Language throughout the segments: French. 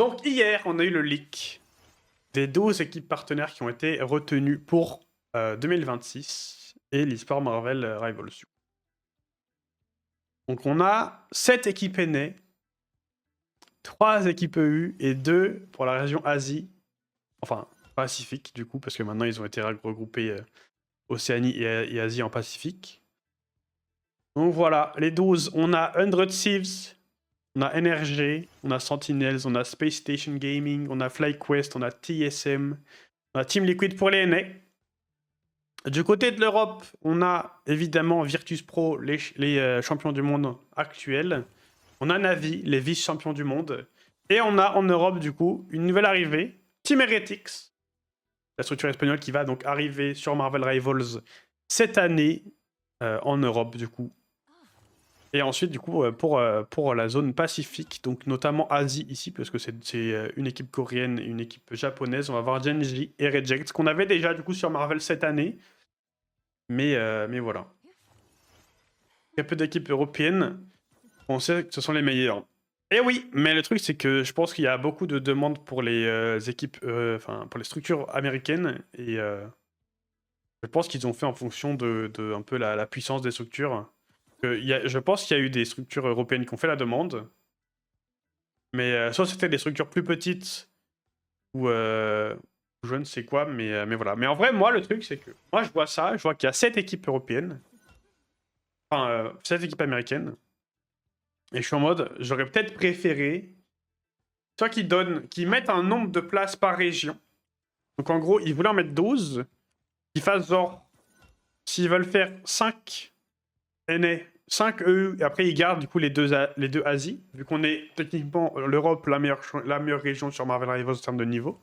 Donc hier, on a eu le leak des 12 équipes partenaires qui ont été retenues pour 2026 et l'eSport Marvel Rivals. Donc on a 7 équipes aînées, 3 équipes EU et 2 pour la région Asie, enfin Pacifique du coup, parce que maintenant ils ont été regroupés Océanie et Asie en Pacifique. Donc voilà, les 12, on a 100 Thieves, on a NRG, on a Sentinels, on a Space Station Gaming, on a FlyQuest, on a TSM, on a Team Liquid pour les aînés. Du côté de l'Europe, on a évidemment Virtus Pro, les champions du monde actuels. On a Navi, les vice-champions du monde. Et on a en Europe, du coup, une nouvelle arrivée, Team Heretics, la structure espagnole qui va donc arriver sur Marvel Rivals cette année en Europe, du coup. Et ensuite, du coup, pour la zone Pacifique, donc notamment Asie ici, parce que c'est une équipe coréenne et une équipe japonaise, on va voir Genji et Reject, ce qu'on avait déjà, du coup, sur Marvel cette année. Mais voilà. Très peu d'équipes européennes. On sait que ce sont les meilleurs. Et oui, mais le truc, c'est que je pense qu'il y a beaucoup de demandes pour les équipes, enfin, pour les structures américaines. Et je pense qu'ils ont fait en fonction de un peu la puissance des structures. Je pense qu'il y a eu des structures européennes qui ont fait la demande. Mais soit c'était des structures plus petites ou je ne sais quoi, mais voilà. Mais en vrai, moi, le truc, c'est que moi, je vois ça, je vois qu'il y a 7 équipes européennes, enfin, 7 équipes américaines. Et je suis en mode, j'aurais peut-être préféré, soit qu'ils mettent un nombre de places par région. Donc en gros, ils voulaient en mettre 12, qu'ils fassent genre, s'ils veulent faire 5 NA, 5 EU, et après ils gardent du coup les deux Asie, vu qu'on est techniquement l'Europe la meilleure région sur Marvel Rivals en termes de niveau.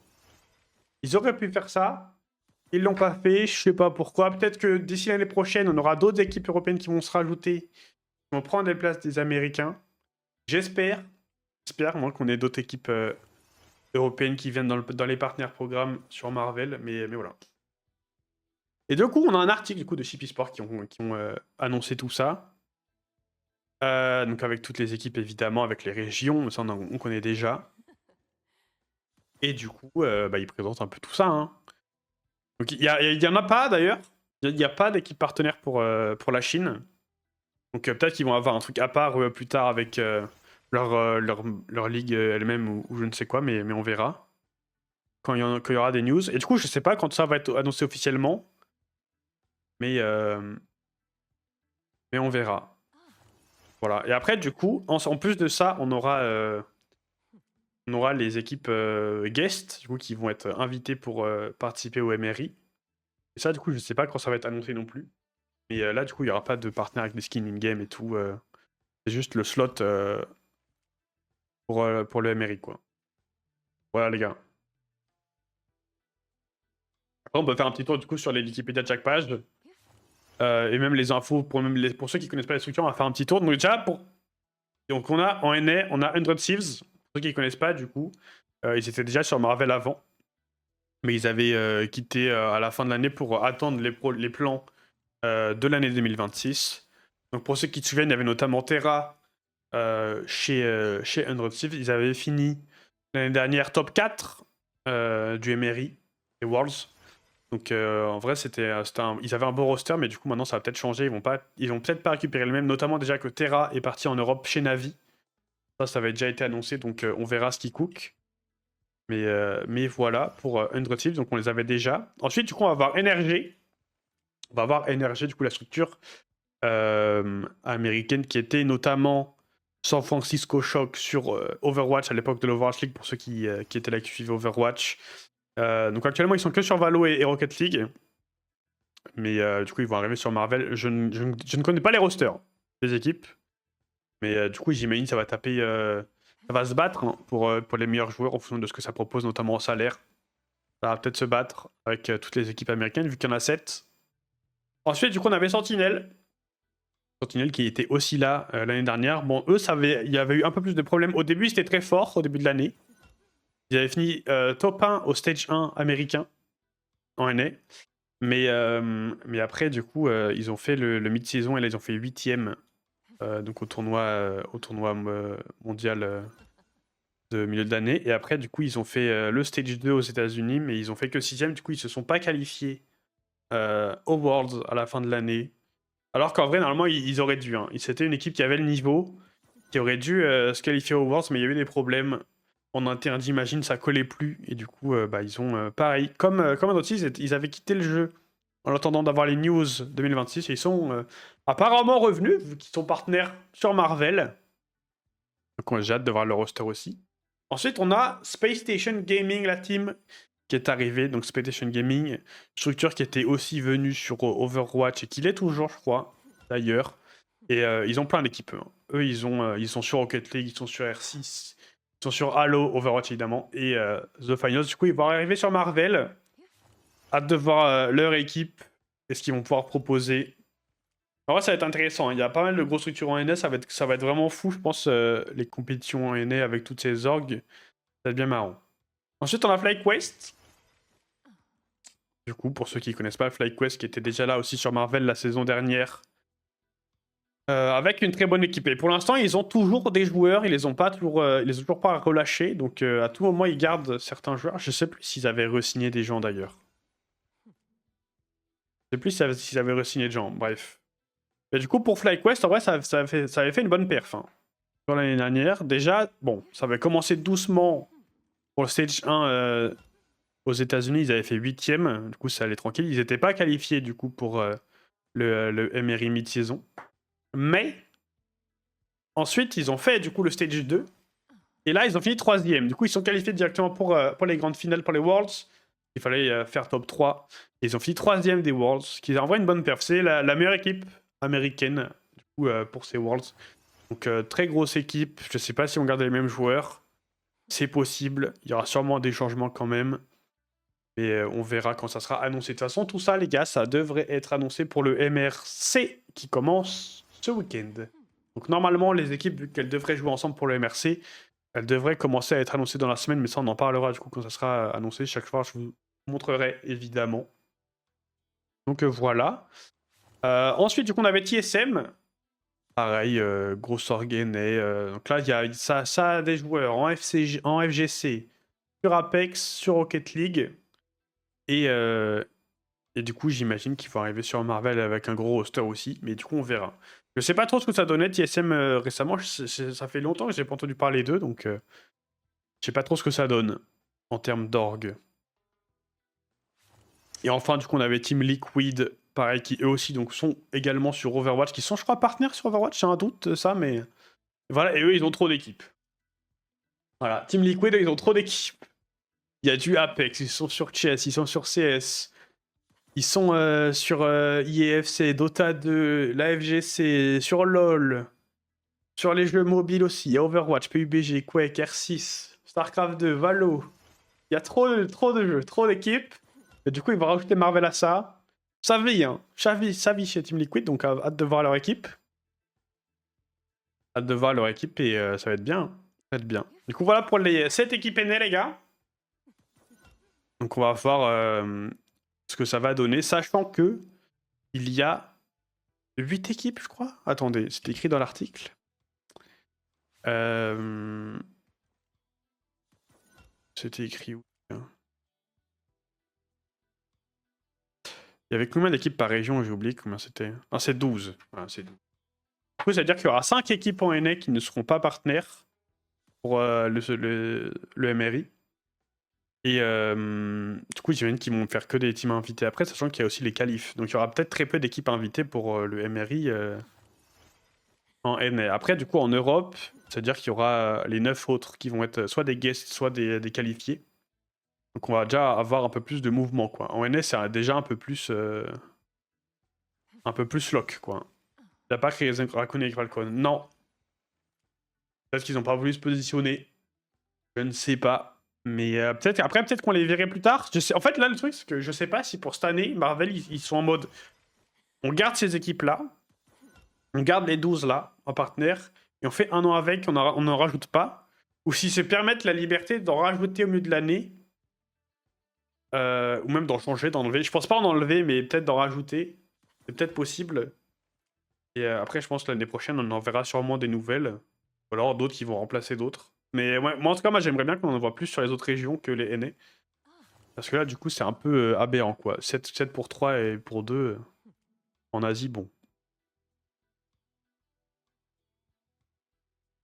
Ils auraient pu faire ça, ils l'ont pas fait, je sais pas pourquoi. Peut-être que d'ici l'année prochaine, on aura d'autres équipes européennes qui vont se rajouter, qui vont prendre les places des Américains. J'espère moi, qu'on ait d'autres équipes européennes qui viennent dans les partenaires programmes sur Marvel, mais voilà. Et du coup, on a un article du coup, de Shippy Sport qui ont annoncé tout ça. Donc avec toutes les équipes, évidemment, avec les régions, ça on connaît déjà. Et du coup, ils présentent un peu tout ça. Hein. Donc il y en a pas d'ailleurs. Il n'y a pas d'équipe partenaire pour la Chine. Donc peut-être qu'ils vont avoir un truc à part plus tard avec leur ligue elle-même ou je ne sais quoi, mais on verra. Quand il y aura des news. Et du coup, je sais pas quand ça va être annoncé officiellement. Mais on verra. Voilà. Et après, du coup, en plus de ça, on aura les équipes guest, du coup, qui vont être invitées pour participer au MRI. Et ça, du coup, je sais pas quand ça va être annoncé non plus. Mais là, du coup, il n'y aura pas de partenaire avec des skins in-game et tout. C'est juste le slot pour le MRI, quoi. Voilà, les gars. Après, on peut faire un petit tour, du coup, sur les Wikipédia de chaque page. Et même les infos, pour ceux qui connaissent pas les structures, on va faire un petit tour. Donc déjà, donc on a en NA, on a 100 Thieves. Pour ceux qui connaissent pas, du coup, ils étaient déjà sur Marvel avant. Mais ils avaient quitté à la fin de l'année pour attendre les plans de l'année 2026. Donc pour ceux qui se souviennent, il y avait notamment Terra chez 100 Thieves. Ils avaient fini l'année dernière top 4 du MRI et Worlds. Donc en vrai, ils avaient un beau roster, mais du coup maintenant ça va peut-être changer. Ils vont peut-être pas récupérer le même, notamment déjà que Terra est parti en Europe chez Navi. Ça avait déjà été annoncé, donc on verra ce qui cook. Mais voilà pour 100 Thieves, donc on les avait déjà. Ensuite, du coup, on va avoir NRG. On va avoir NRG, du coup, la structure américaine qui était notamment San Francisco Shock sur Overwatch à l'époque de l'Overwatch League, pour ceux qui étaient là, qui suivaient Overwatch. Donc actuellement, ils sont que sur Valo et Rocket League. Mais du coup, ils vont arriver sur Marvel. Je ne connais pas les rosters des équipes. Mais du coup, j'imagine ça va taper. Ça va se battre hein, pour les meilleurs joueurs en fonction de ce que ça propose, notamment en salaire. Ça va peut-être se battre avec toutes les équipes américaines, vu qu'il y en a 7. Ensuite, du coup, on avait Sentinel. Sentinel qui était aussi là l'année dernière. Bon, eux, il y avait eu un peu plus de problèmes. Au début, c'était très fort, au début de l'année. Ils avaient fini top 1 au stage 1 américain en NA. Mais après, du coup, ils ont fait le mid-saison et là, ils ont fait 8ème donc au tournoi mondial de milieu de l'année. Et après, du coup, ils ont fait le Stage 2 aux États-Unis, mais ils ont fait que 6ème. Du coup, ils se sont pas qualifiés aux Worlds à la fin de l'année. Alors qu'en vrai, normalement, ils auraient dû. Hein. C'était une équipe qui avait le niveau, qui aurait dû se qualifier aux Worlds, mais il y a eu des problèmes. En interne, j'imagine, ça collait plus. Et du coup, ils ont, pareil, comme Adotis, ils avaient quitté le jeu en attendant d'avoir les news 2026. Et ils sont apparemment revenus, vu qu'ils sont partenaires sur Marvel. Donc j'ai hâte de voir le roster aussi. Ensuite, on a Space Station Gaming, la team, qui est arrivée. Donc Space Station Gaming, structure qui était aussi venue sur Overwatch et qui l'est toujours, je crois, d'ailleurs. Et ils ont plein d'équipes. Hein. Eux, ils sont sur Rocket League, ils sont sur R6, ils sont sur Halo, Overwatch évidemment, et The Finals. Du coup, ils vont arriver sur Marvel. Hâte de voir leur équipe et ce qu'ils vont pouvoir proposer. En vrai, ça va être intéressant. Hein. Il y a pas mal de grosses structures en NA. Ça va être vraiment fou, je pense, les compétitions en NA avec toutes ces orgs. Ça va être bien marrant. Ensuite, on a FlyQuest. Du coup, pour ceux qui ne connaissent pas, FlyQuest qui était déjà là aussi sur Marvel la saison dernière. Avec une très bonne équipe. Et pour l'instant, ils ont toujours des joueurs. Ils les ont les ont toujours pas relâchés. Donc, à tout moment, ils gardent certains joueurs. Je sais plus s'ils avaient re-signé des gens d'ailleurs. Je sais plus s'ils avaient re-signé des gens. Bref. Et du coup, pour FlyQuest, en vrai, ça avait fait une bonne perf. Hein. Sur l'année dernière. Déjà, bon, ça avait commencé doucement pour le Stage 1 aux États-Unis. Ils avaient fait 8ème. Du coup, ça allait tranquille. Ils n'étaient pas qualifiés, du coup, pour le MRI mid-saison. Mais, ensuite, ils ont fait, du coup, le Stage 2. Et là, ils ont fini 3ème. Du coup, ils sont qualifiés directement pour les grandes finales, pour les Worlds. Il fallait faire top 3. Et ils ont fini 3ème des Worlds, ce qui est en vrai une bonne perf. C'est la meilleure équipe américaine, du coup, pour ces Worlds. Donc, très grosse équipe. Je ne sais pas si on garde les mêmes joueurs. C'est possible. Il y aura sûrement des changements quand même. Mais on verra quand ça sera annoncé. De toute façon, tout ça, les gars, ça devrait être annoncé pour le MRC qui commence ce week-end. Donc, normalement, les équipes, vu qu'elles devraient jouer ensemble pour le MRC, elles devraient commencer à être annoncées dans la semaine. Mais ça, on en parlera du coup quand ça sera annoncé. Chaque fois, je vous montrerai évidemment. Donc, voilà. Ensuite, du coup, on avait TSM. Pareil, grosse organé. Donc là, il y a ça a des joueurs en FGC, sur Apex, sur Rocket League. Et du coup, j'imagine qu'il faut arriver sur Marvel avec un gros roster aussi. Mais du coup, on verra. Je sais pas trop ce que ça donnait, TSM, récemment. Ça fait longtemps que j'ai pas entendu parler d'eux. Donc, je sais pas trop ce que ça donne en termes d'org. Et enfin, du coup, on avait Team Liquid, pareil, qui eux aussi donc, sont également sur Overwatch, qui sont, je crois, partenaires sur Overwatch. J'ai un doute, ça, mais... Voilà, et eux, ils ont trop d'équipes. Voilà, Team Liquid, ils ont trop d'équipes. Il y a du Apex, ils sont sur Chess, ils sont sur CS, ils sont sur IEFC, Dota 2, la FGC, sur LoL, sur les jeux mobiles aussi. Il y a Overwatch, PUBG, Quake, R6, StarCraft 2, Valo. Il y a trop de jeux, trop d'équipes. Et du coup, ils vont rajouter Marvel à ça. Ça vit, hein. Ça vit chez Team Liquid, donc hâte de voir leur équipe. Hâte de voir leur équipe et ça va être bien. Ça va être bien. Du coup, voilà pour les 7 équipes aînées, les gars. Donc, on va voir ce que ça va donner, sachant que il y a 8 équipes, je crois. Attendez, c'était écrit dans l'article. C'était écrit où? Il y avait combien d'équipes par région? J'ai oublié combien c'était. Ah, c'est 12. Voilà, c'est 12. Du coup, ça veut dire qu'il y aura 5 équipes en NA qui ne seront pas partenaires pour le MRI. Et du coup, j'imagine qu'ils vont faire que des teams invités après, sachant qu'il y a aussi les qualifs. Donc il y aura peut-être très peu d'équipes invitées pour le MRI en NA. Après, du coup, en Europe, c'est-à-dire qu'il y aura les 9 autres qui vont être soit des guests, soit des qualifiés. Donc on va déjà avoir un peu plus de mouvement, quoi. En NA, c'est déjà un peu plus lock, quoi. Il n'y a pas créé Raccoon et Falcon. Non. Peut-être qu'ils n'ont pas voulu se positionner. Je ne sais pas. Mais peut-être qu'on les verrait plus tard. En fait, là, le truc, c'est que je sais pas si pour cette année, Marvel, ils sont en mode... On garde ces équipes-là. On garde les 12 là, en partenaire. Et on fait un an avec, on n'en rajoute pas. Ou s'ils se permettent la liberté d'en rajouter au milieu de l'année. Ou même d'en changer, d'enlever. Je pense pas en enlever, mais peut-être d'en rajouter. C'est peut-être possible. Et après, je pense que l'année prochaine, on en verra sûrement des nouvelles. Ou alors d'autres qui vont remplacer d'autres. Mais ouais, moi, en tout cas, moi, j'aimerais bien qu'on en voit plus sur les autres régions que les NA. Parce que là, du coup, c'est un peu aberrant, quoi. 7 pour 3 et pour 2 en Asie, bon.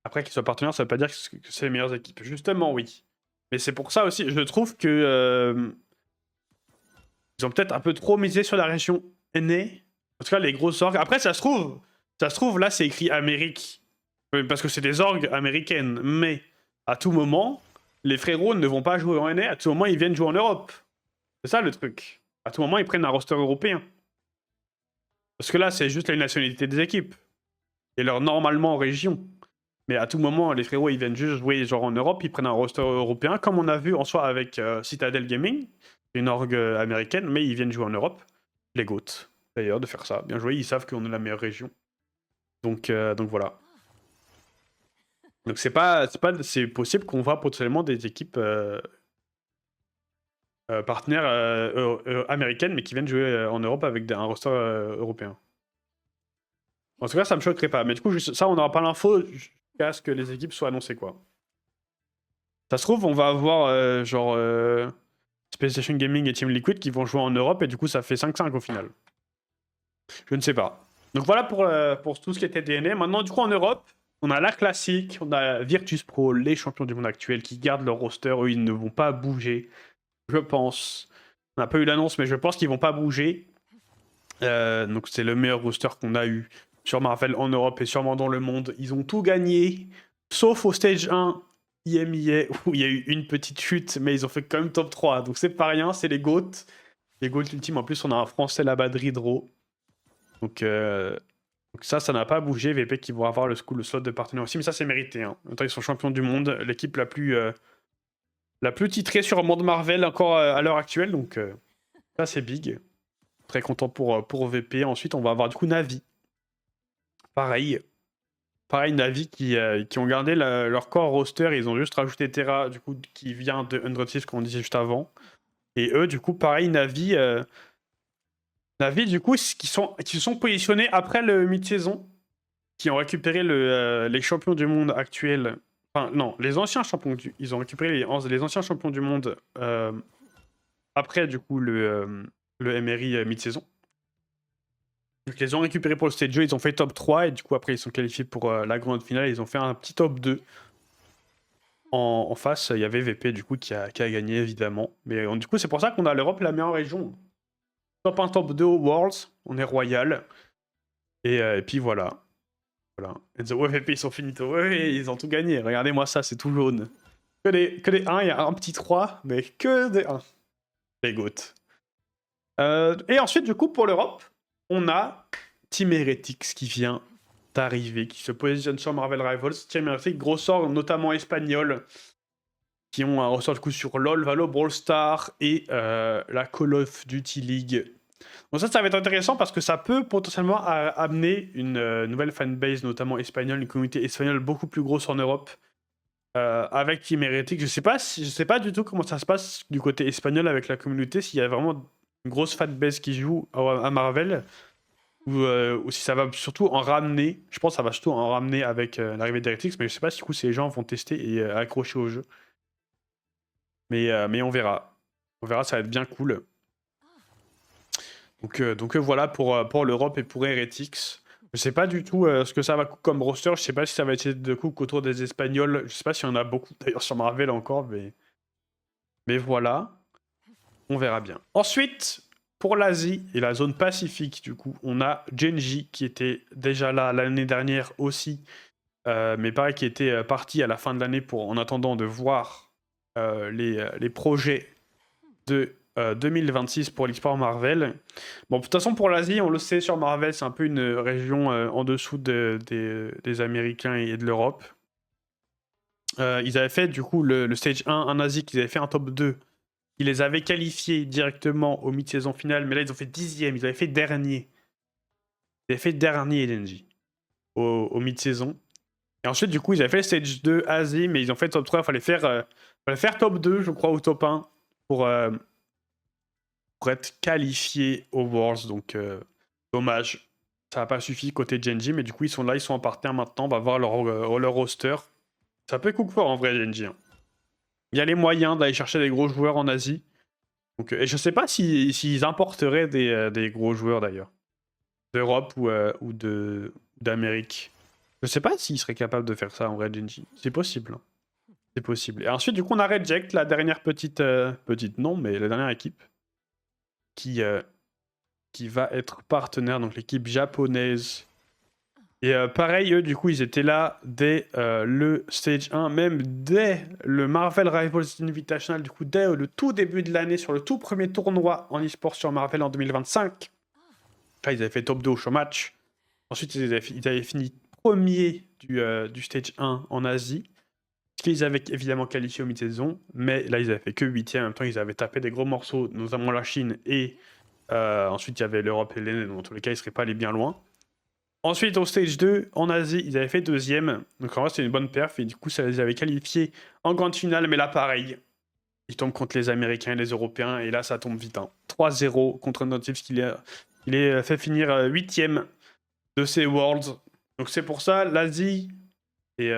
Après, qu'ils soient partenaires, ça veut pas dire que c'est les meilleures équipes. Justement, oui. Mais c'est pour ça aussi, je trouve que ils ont peut-être un peu trop misé sur la région NA. En tout cas, les grosses orgues. Après, ça se trouve, là, c'est écrit Amérique. Parce que c'est des orgues américaines. Mais à tout moment, les frérots ne vont pas jouer en NA. À tout moment, ils viennent jouer en Europe. C'est ça le truc. À tout moment, ils prennent un roster européen. Parce que là, c'est juste la nationalité des équipes. Et leur normalement en région. Mais à tout moment, les frérots, ils viennent juste jouer genre en Europe, ils prennent un roster européen, comme on a vu en soi avec Citadel Gaming, une orgue américaine, mais ils viennent jouer en Europe. Les GOAT, d'ailleurs, de faire ça. Bien joué, ils savent qu'on est la meilleure région. Donc voilà. Donc c'est possible qu'on voit potentiellement des équipes partenaires américaines, mais qui viennent jouer en Europe avec un roster européen. En tout cas, ça me choquerait pas. Mais du coup, ça, on n'aura pas l'info jusqu'à ce que les équipes soient annoncées, quoi. Ça se trouve, on va avoir Space Station Gaming et Team Liquid qui vont jouer en Europe et du coup, ça fait 5-5 au final. Je ne sais pas. Donc voilà pour tout ce qui était DNA. Maintenant, du coup, en Europe, on a la classique, on a Virtus Pro, les champions du monde actuels qui gardent leur roster. Eux, ils ne vont pas bouger, je pense. On n'a pas eu l'annonce, mais je pense qu'ils vont pas bouger. Donc c'est le meilleur roster qu'on a eu sur Marvel en Europe et sûrement dans le monde. Ils ont tout gagné, sauf au stage 1 IMIA où il y a eu une petite chute, mais ils ont fait quand même top 3. Donc c'est pas rien, c'est les GOAT. Les GOAT ultimes. En plus, on a un Français là-bas, Dridro. Donc ça n'a pas bougé. VP qui vont avoir le slot de partenaire aussi, mais ça c'est mérité. Hein. En même temps, ils sont champions du monde, l'équipe la plus titrée sur le monde Marvel encore à l'heure actuelle. Donc ça c'est big. Très content pour VP. Ensuite, on va avoir du coup Navi. Pareil, Navi qui ont gardé leur core roster. Ils ont juste rajouté Terra, du coup, qui vient de 106, comme on disait juste avant. Et eux, du coup, pareil, Navi, du coup, qui sont positionnés après le mid-saison, qui ont récupéré les champions du monde actuels. Enfin, non, les anciens champions. Ils ont récupéré les anciens champions du monde après, du coup, le MRI mid-saison. Donc, ils les ont récupérés pour le stage 2, ils ont fait top 3 et du coup après ils sont qualifiés pour la grande finale, ils ont fait un petit top 2. En face, il y avait VP du coup qui a gagné évidemment. Mais du coup c'est pour ça qu'on a l'Europe la meilleure région. Top 1, top 2 au Worlds, on est royal. Et puis voilà. Et VP ils sont finito, ouais, ils ont tout gagné. Regardez-moi ça, c'est tout jaune. Que des 1, il y a un petit 3, mais que des 1. Les GOAT. Et ensuite du coup pour l'Europe, on a Team Heretics qui vient d'arriver, qui se positionne sur Marvel Rivals. Team Heretics, gros sort notamment espagnol, qui ont un ressort du coup sur LoL, Valo, Brawl Stars et la Call of Duty League. Donc ça va être intéressant parce que ça peut potentiellement amener une nouvelle fanbase, notamment espagnole, une communauté espagnole beaucoup plus grosse en Europe. Avec Team Heretics, je sais pas du tout comment ça se passe du côté espagnol avec la communauté, s'il y a vraiment une grosse fanbase qui joue à Marvel, ou si ça va surtout en ramener. Je pense que ça va surtout en ramener avec l'arrivée d'Heretics, mais je sais pas si du coup ces gens vont tester et accrocher au jeu. Mais on verra. On verra, ça va être bien cool. Donc voilà pour l'Europe et pour Heretics. Je sais pas du tout ce que ça va coûter comme roster. Je sais pas si ça va être de coup autour des Espagnols. Je sais pas s'il y en a beaucoup d'ailleurs sur Marvel encore, mais voilà. On verra bien. Ensuite, pour l'Asie et la zone Pacifique, du coup, on a Genji qui était déjà là l'année dernière aussi, mais pareil, qui était parti à la fin de l'année en attendant de voir les projets de 2026 pour l'e-sport Marvel. Bon, de toute façon, pour l'Asie, on le sait, sur Marvel, c'est un peu une région en dessous des Américains et de l'Europe. Ils avaient fait, du coup, le stage 1 en Asie, qu'ils avaient fait un top 2. Ils les avaient qualifiés directement au mid-saison finale, mais là, ils ont fait 10e, ils avaient fait dernier. Ils avaient fait dernier, LNJ, au mid-saison. Et ensuite, du coup, ils avaient fait le stage 2 Asie, mais ils ont fait top 3. Il fallait faire top 2, je crois, ou top 1 pour être qualifié aux Worlds. Donc, dommage. Ça n'a pas suffi côté Genji, mais du coup, ils sont là, ils sont en partenaire maintenant. On va voir leur roster. Ça peut coup fort en vrai, Genji. Hein. Il y a les moyens d'aller chercher des gros joueurs en Asie. Donc, et je sais pas s'ils importeraient des gros joueurs d'ailleurs. D'Europe ou d'Amérique. Je sais pas s'ils seraient capables de faire ça en vrai, Genji. C'est possible. Hein. C'est possible. Et ensuite, du coup, on a Reject, la dernière petite non, mais la dernière équipe qui va être partenaire, donc l'équipe japonaise. Et pareil, eux, du coup, ils étaient là dès le Stage 1, même dès le Marvel Rivals Invitational, du coup, dès le tout début de l'année, sur le tout premier tournoi en e-sport sur Marvel en 2025. Là, ils avaient fait top 2 au show match. Ensuite, ils avaient fini premier du Stage 1 en Asie. Parce qu'ils avaient évidemment qualifié au mi-saison, mais là, ils avaient fait que 8e. En même temps, ils avaient tapé des gros morceaux, notamment la Chine, et ensuite, il y avait l'Europe et l'Inde. Dans tous les cas, ils ne seraient pas allés bien loin. Ensuite, au stage 2, en Asie, ils avaient fait 2e. Donc en vrai, c'était une bonne perf. Et du coup, ça les avait qualifiés en grande finale. Mais là, pareil, ils tombent contre les Américains et les Européens. Et là, ça tombe vite. Hein. 3-0 contre Notives, qui les fait finir 8e de ces Worlds. Donc c'est pour ça, l'Asie et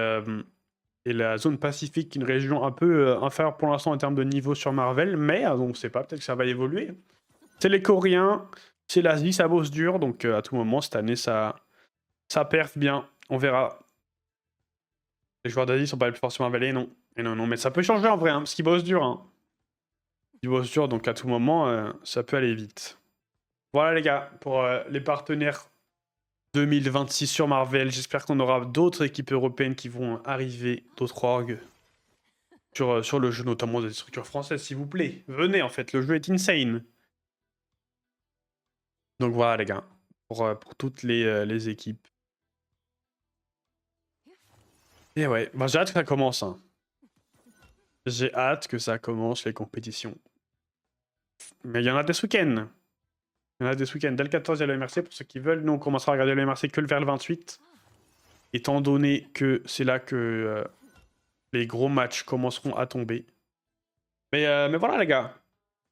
la zone Pacifique, une région un peu inférieure pour l'instant en termes de niveau sur Marvel. Mais on ne sait pas, peut-être que ça va évoluer. C'est les Coréens, c'est l'Asie, ça bosse dur. Donc à tout moment, cette année, ça perf bien, on verra. Les joueurs d'Asie sont pas les plus forts sur Marvel, et non. Et non, mais ça peut changer en vrai, hein, parce qu'ils bossent dur. Hein. Ils bossent dur, donc à tout moment, ça peut aller vite. Voilà les gars, pour les partenaires 2026 sur Marvel. J'espère qu'on aura d'autres équipes européennes qui vont arriver, d'autres orgs sur le jeu, notamment des structures françaises, s'il vous plaît. Venez, en fait, le jeu est insane. Donc voilà les gars, pour toutes les équipes. Et ouais, bah, j'ai hâte que ça commence. Hein. J'ai hâte que ça commence, les compétitions. Mais il y en a des week-ends. Il y en a des week-ends. Dès le 14, il y a le MRC. Pour ceux qui veulent, nous, on commencera à regarder le MRC que vers le 28. Étant donné que c'est là que les gros matchs commenceront à tomber. Mais voilà, les gars.